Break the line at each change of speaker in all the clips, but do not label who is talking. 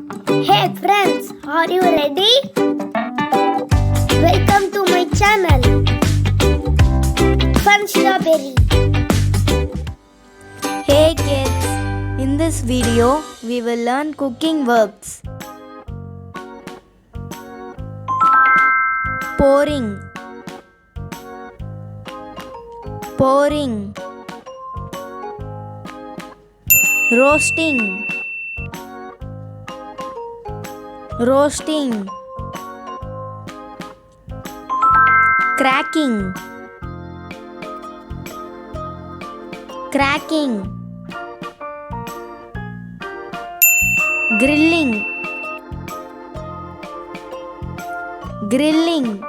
Hey friends, are you ready? Welcome to my channel, Fun Strawberry.
Hey kids, in this video we will learn cooking verbs. Pouring, pouring. Roasting, roasting. Cracking, cracking. Grilling, grilling.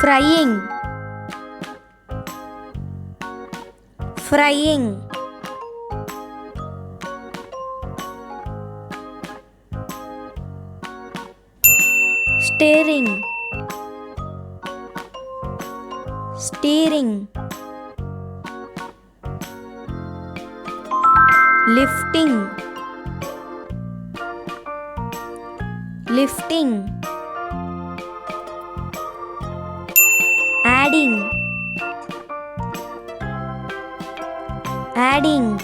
Frying, frying. Stirring, stirring. Lifting, lifting. Adding, adding.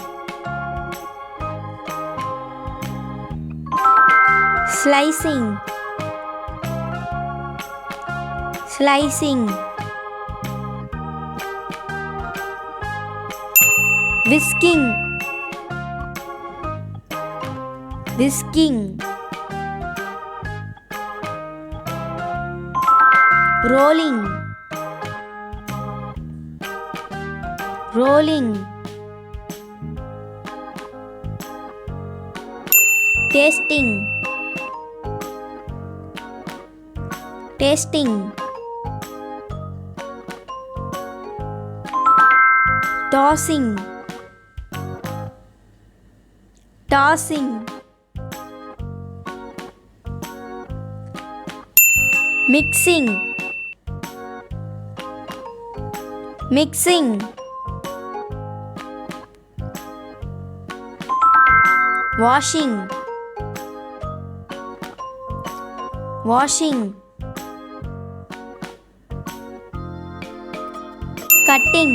Slicing, slicing. Whisking, whisking. Rolling, rolling. Tasting, tasting. Tossing, tossing. Mixing, mixing. Washing, washing. Cutting,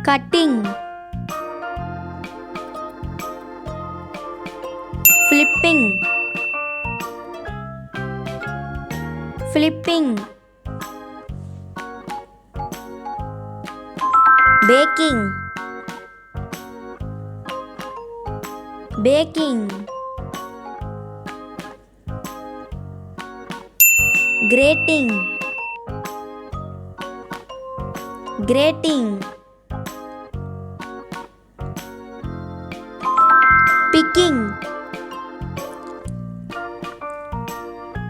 cutting. Flipping, flipping. Baking, baking. Grating, grating. Picking,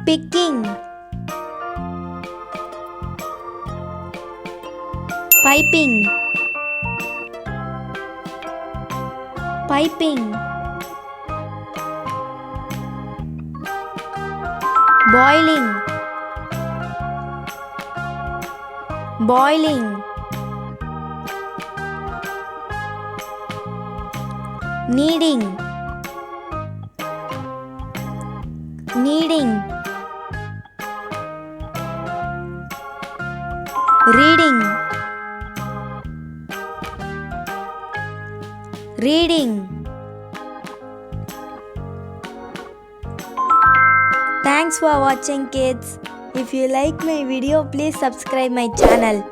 picking. Piping, piping. Boiling, boiling. Kneading, kneading. Reading, reading. Thanks for watching kids. If you like my video, please subscribe my channel.